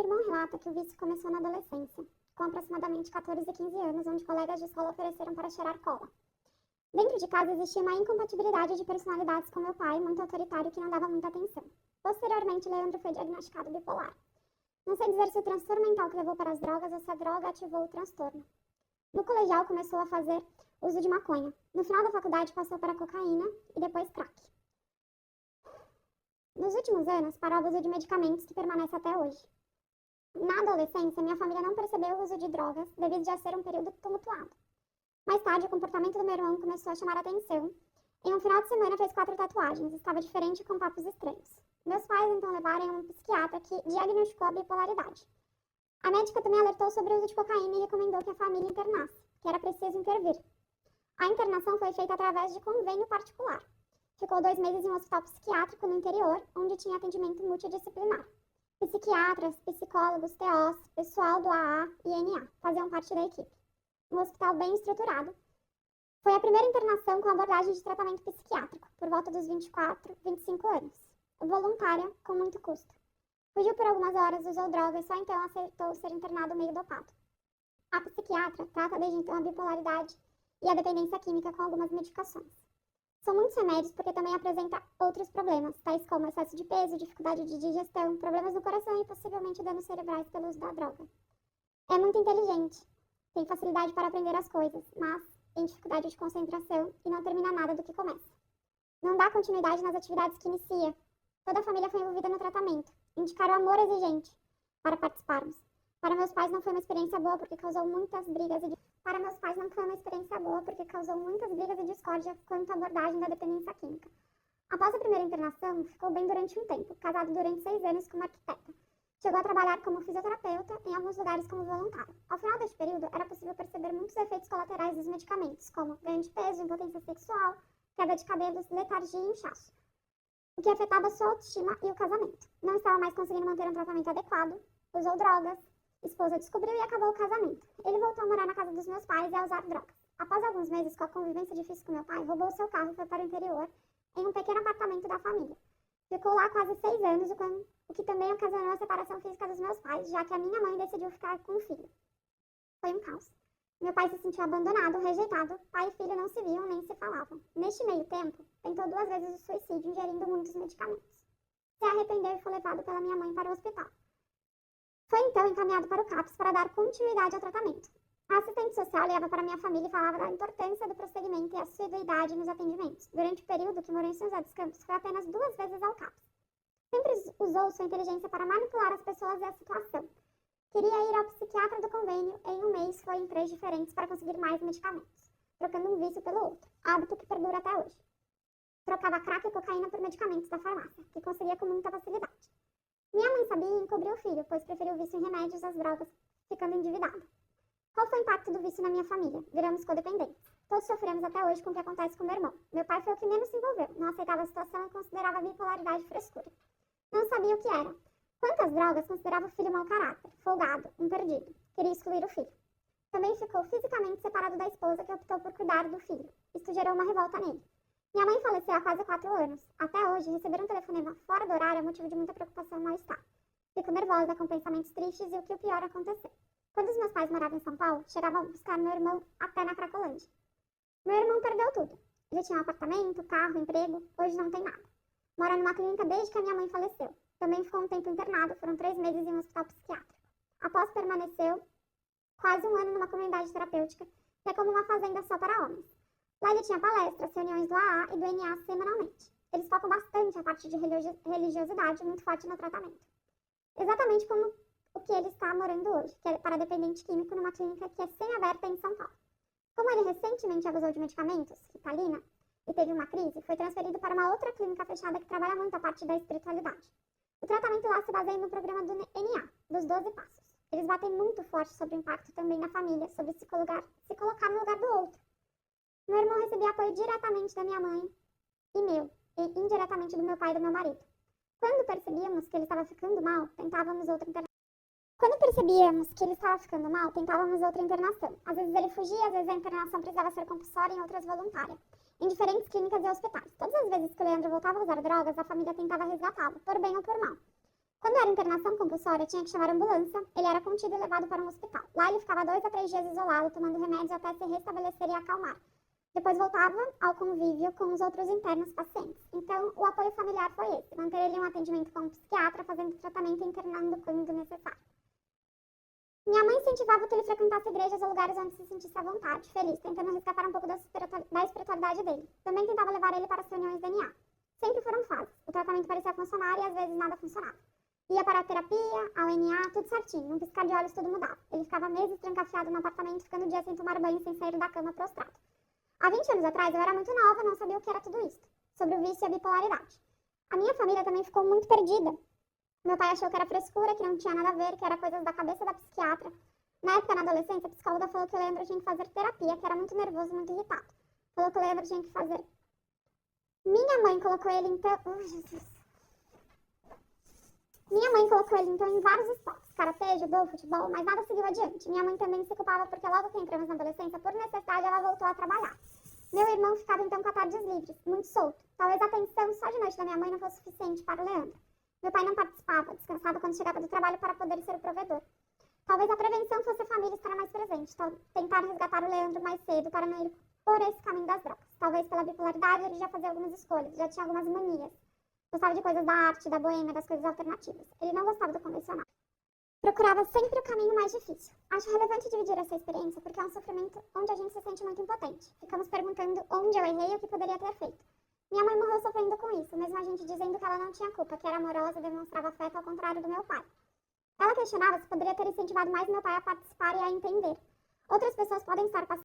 irmão relata que o vício começou na adolescência, com aproximadamente 14 e 15 anos, onde colegas de escola ofereceram para cheirar cola. Dentro de casa existia uma incompatibilidade de personalidades com meu pai, muito autoritário, que não dava muita atenção. Posteriormente, Leandro foi diagnosticado bipolar. Não sei dizer se o transtorno mental que levou para as drogas ou se a droga ativou o transtorno. No colegial, começou a fazer uso de maconha. No final da faculdade, passou para cocaína e depois crack. Nos últimos anos, parou o uso de medicamentos, que permanece até hoje. Na adolescência, minha família não percebeu o uso de drogas, devido a ser um período tumultuado. Mais tarde, o comportamento do meu irmão começou a chamar a atenção. Em um final de semana, fez 4 tatuagens. Estava diferente, com papos estranhos. Meus pais, então, levaram a um psiquiatra que diagnosticou a bipolaridade. A médica também alertou sobre o uso de cocaína e recomendou que a família internasse, que era preciso intervir. A internação foi feita através de convênio particular. Ficou 2 meses em um hospital psiquiátrico no interior, onde tinha atendimento multidisciplinar. Psiquiatras, psicólogos, TOs, pessoal do AA e NA faziam parte da equipe. Um hospital bem estruturado. Foi a primeira internação com abordagem de tratamento psiquiátrico, por volta dos 24, 25 anos. Voluntária, com muito custo. Fugiu por algumas horas, usou drogas e só então aceitou ser internado meio dopado. A psiquiatra trata desde então a bipolaridade e a dependência química com algumas medicações. São muitos remédios porque também apresenta outros problemas, tais como excesso de peso, dificuldade de digestão, problemas no coração e possivelmente danos cerebrais pelo uso da droga. É muito inteligente, tem facilidade para aprender as coisas, mas tem dificuldade de concentração e não termina nada do que começa. Não dá continuidade nas atividades que inicia. Toda a família foi envolvida no tratamento. Indicaram amor exigente para participarmos. Para meus pais não foi uma experiência boa porque causou muitas brigas e discórdia quanto à abordagem da dependência química. Após a primeira internação, ficou bem durante um tempo, casado durante 6 anos como arquiteta. Chegou a trabalhar como fisioterapeuta em alguns lugares como voluntário. Ao final deste período, era possível perceber muitos efeitos colaterais dos medicamentos, como ganho de peso, impotência sexual, queda de cabelos, letargia e inchaço, o que afetava sua autoestima e o casamento. Não estava mais conseguindo manter um tratamento adequado, usou drogas, esposa descobriu e acabou o casamento. Ele voltou a morar na casa dos meus pais e a usar drogas. Após alguns meses com a convivência difícil com meu pai, roubou seu carro e foi para o interior, em um pequeno apartamento da família. Ficou lá quase 6 anos, o que também ocasionou a separação física dos meus pais, já que a minha mãe decidiu ficar com o filho. Foi um caos. Meu pai se sentiu abandonado, rejeitado, pai e filho não se viam nem se falavam. Neste meio tempo, tentou 2 vezes o suicídio, ingerindo muitos medicamentos. Se arrependeu e foi levado pela minha mãe para o hospital. Foi então encaminhado para o CAPS para dar continuidade ao tratamento. A assistente social ligava para minha família e falava da importância do prosseguimento e assiduidade nos atendimentos. Durante o período que morou em São José dos Campos, foi apenas 2 vezes ao CAPS. Sempre usou sua inteligência para manipular as pessoas e a situação. Queria ir ao psiquiatra do convênio e em um mês foi em 3 diferentes para conseguir mais medicamentos, trocando um vício pelo outro, hábito que perdura até hoje. Trocava crack e cocaína por medicamentos da farmácia, que conseguia com muita facilidade. Minha mãe sabia e encobriu o filho, pois preferiu o vício em remédios às drogas, ficando endividada. Qual foi o impacto do vício na minha família? Viramos codependentes. Todos sofremos até hoje com o que acontece com meu irmão. Meu pai foi o que menos se envolveu, não aceitava a situação e considerava a bipolaridade frescura. Não sabia o que era. Quantas drogas considerava o filho mau caráter, folgado, um perdido. Queria excluir o filho. Também ficou fisicamente separado da esposa que optou por cuidar do filho. Isto gerou uma revolta nele. Minha mãe faleceu há quase 4 anos. Até hoje, receber um telefonema fora do horário é motivo de muita preocupação e mal-estar. Fico nervosa com pensamentos tristes e o que o pior aconteceu. Quando os meus pais moravam em São Paulo, chegavam a buscar meu irmão até na Cracolândia. Meu irmão perdeu tudo. Ele tinha um apartamento, carro, emprego. Hoje não tem nada. Mora numa clínica desde que a minha mãe faleceu. Também ficou um tempo internado, foram 3 meses em um hospital psiquiátrico. Após permaneceu quase 1 ano numa comunidade terapêutica, que é como uma fazenda só para homens. Lá ele tinha palestras, reuniões do AA e do NA semanalmente. Eles focam bastante a parte de religiosidade, muito forte no tratamento. Exatamente como o que ele está morando hoje, que é para dependente químico numa clínica que é semi-aberta em São Paulo. Como ele recentemente abusou de medicamentos, Ritalina, e teve uma crise, foi transferido para uma outra clínica fechada que trabalha muito a parte da espiritualidade. O tratamento lá se baseia no programa do NA, dos 12 passos. Eles batem muito forte sobre o impacto também na família, sobre se colocar no lugar do outro. Meu irmão recebia apoio diretamente da minha mãe e meu, e indiretamente do meu pai e do meu marido. Quando percebíamos que ele estava ficando mal, tentávamos outra internação. Às vezes ele fugia, às vezes a internação precisava ser compulsória, em outras voluntária. Em diferentes clínicas e hospitais. Todas as vezes que o Leandro voltava a usar drogas, a família tentava resgatá-lo, por bem ou por mal. Quando era internação compulsória, tinha que chamar a ambulância, ele era contido e levado para um hospital. Lá ele ficava 2 a 3 dias isolado, tomando remédios até se restabelecer e acalmar. Depois voltava ao convívio com os outros internos pacientes. Então, o apoio familiar foi esse, manter ele em um atendimento com um psiquiatra, fazendo tratamento e internando quando necessário. Minha mãe incentivava que ele frequentasse igrejas ou lugares onde se sentisse à vontade, feliz, tentando resgatar um pouco da espiritualidade dele. Também tentava levar ele para as reuniões DNA. Sempre foram fases. O tratamento parecia funcionar e às vezes nada funcionava. Ia para a terapia, ao NA, tudo certinho. Num piscar de olhos tudo mudava. Ele ficava meses trancafiado no apartamento, ficando dias sem tomar banho, sem sair da cama, prostrado. Há 20 anos atrás, eu era muito nova, não sabia o que era tudo isso. Sobre o vício e a bipolaridade. A minha família também ficou muito perdida. Meu pai achou que era frescura, que não tinha nada a ver, que era coisas da cabeça da psiquiatra. Na época, na adolescência, a psicóloga falou que o Leandro tinha que fazer terapia, que era muito nervoso, muito irritado. Falou que o Leandro tinha que fazer... Minha mãe colocou ele então... Minha mãe colocou ele então em vários esportes, karatê, judô, futebol, mas nada seguiu adiante. Minha mãe também se culpava porque logo que entramos na adolescência, por necessidade, ela voltou a trabalhar. Meu irmão ficava então com a tardes livres, muito solto. Talvez a atenção só de noite da minha mãe não fosse suficiente para o Leandro. Meu pai não participava, descansava quando chegava do trabalho para poder ser o provedor. Talvez a prevenção fosse a família estar mais presente, tentar resgatar o Leandro mais cedo para não ir por esse caminho das drogas. Talvez pela bipolaridade ele já fazia algumas escolhas, já tinha algumas manias. Gostava de coisas da arte, da boêmia, das coisas alternativas. Ele não gostava do convencional. Procurava sempre o caminho mais difícil. Acho relevante dividir essa experiência porque é um sofrimento onde a gente se sente muito impotente. Ficamos perguntando onde eu errei e o que poderia ter feito. Minha mãe morreu sofrendo com isso, mesmo a gente dizendo que ela não tinha culpa, que era amorosa e demonstrava afeto ao contrário do meu pai. Ela questionava se poderia ter incentivado mais meu pai a participar e a entender. Outras pessoas podem estar passando